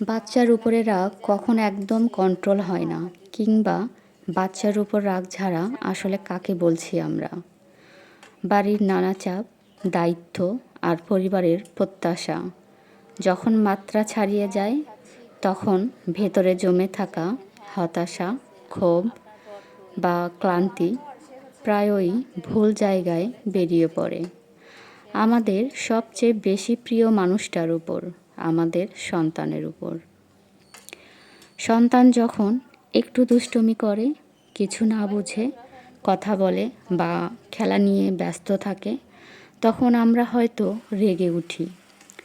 বাচ্চার উপরে রাগ কখনো একদম কন্ট্রোল হয় না, কিংবা বাচ্চার উপর রাগ ঝাড়া আসলে কাকে বলছি আমরা? বাড়ির নানা চাপ, দায়িত্ব আর পরিবারের প্রত্যাশা যখন মাত্রা ছাড়িয়ে যায়, তখন ভেতরে জমে থাকা হতাশা, ক্ষোভ বা ক্লান্তি প্রায়ই ভুল জায়গায় বেরিয়ে পড়ে। আমাদের সবচেয়ে বেশি প্রিয় মানুষটার উপর, আমাদের সন্তানের উপর। সন্তান যখন একটু দুষ্টুমি করে, কিছু না বুঝে কথা বলে বা খেলা নিয়ে ব্যস্ত থাকে, তখন আমরা হয়তো রেগে উঠি,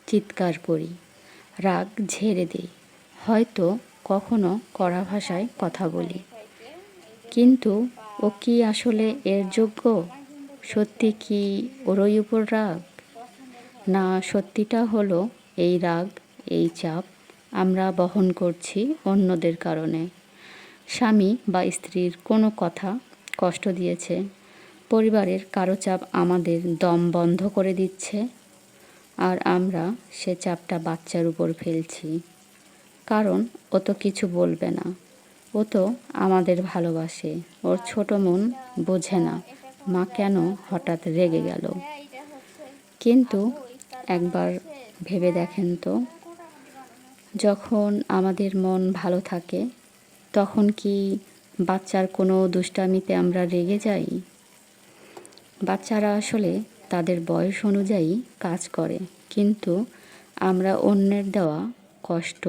চিৎকার করি, রাগ ঝেড়ে দিই, হয়তো কখনো কড়া ভাষায় কথা বলি। কিন্তু ও কি আসলে এর যোগ্য? সত্যি কি ওরই উপর রাগ? না, সত্যিটা হলো এই রাগ, এই চাপ আমরা বহন করছি অন্যদের কারণে। স্বামী বা স্ত্রীর কোনো কথা কষ্ট দিয়েছে, পরিবারের কারো চাপ আমাদের দম বন্ধ করে দিচ্ছে, আর আমরা সে চাপটা বাচ্চার উপর ফেলছি। কারণ ও তো কিছু বলবে না, ও তো আমাদের ভালোবাসে, ওর ছোট মন বোঝে না মা কেন হঠাৎ রেগে গেল। কিন্তু একবার ভেবে দেখেন তো, যখন আমাদের মন ভালো থাকে, তখন কি বাচ্চার কোনো দুষ্টামিতে আমরা রেগে যাই? বাচ্চারা আসলে তাদের বয়স অনুযায়ী কাজ করে, কিন্তু আমরা অন্যের দেওয়া কষ্ট,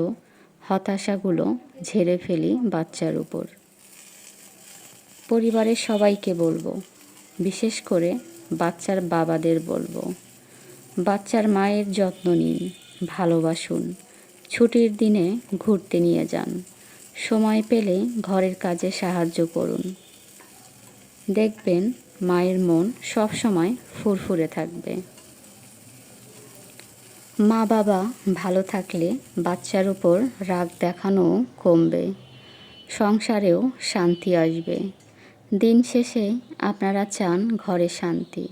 হতাশাগুলো ঝেড়ে ফেলি বাচ্চার উপর। পরিবারের সবাইকে বলবো, বিশেষ করে বাচ্চার বাবাদের বলবো, বাচ্চার মায়ের যত্ন নিন, ভালোবাসুন, ছুটির দিনে ঘুরতে নিয়ে যান, সময় পেলে ঘরের কাজে সাহায্য করুন। দেখবেন মায়ের মন সবসময় ফুরফুরে থাকবে। মা বাবা ভালো থাকলে বাচ্চার উপর রাগ দেখানোও কমবে, সংসারেও শান্তি আসবে। দিন শেষে আপনারা চান ঘরে শান্তি।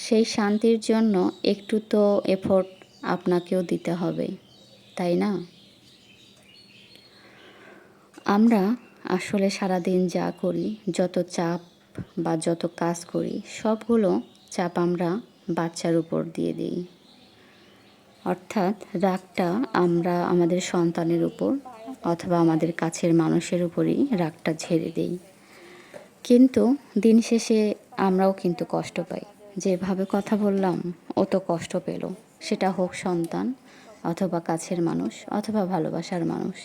সেই শান্তির জন্য একটু তো এফোর্ট আপনাকেও দিতে হবে, তাই না? আমরা আসলে সারাদিন যা করি, যত চাপ বা যত কাজ করি, সবগুলো চাপ আমরা বাচ্চার উপর দিয়ে দিই। অর্থাৎ রাগটা আমরা আমাদের সন্তানের উপর অথবা আমাদের কাছের মানুষের উপরই রাগটা ঝেড়ে দিই। কিন্তু দিন শেষে আমরাও কিন্তু কষ্ট পাই। যেভাবে কথা বললাম, ও তো কষ্ট পেল, সেটা হোক সন্তান অথবা কাছের মানুষ অথবা ভালোবাসার মানুষ।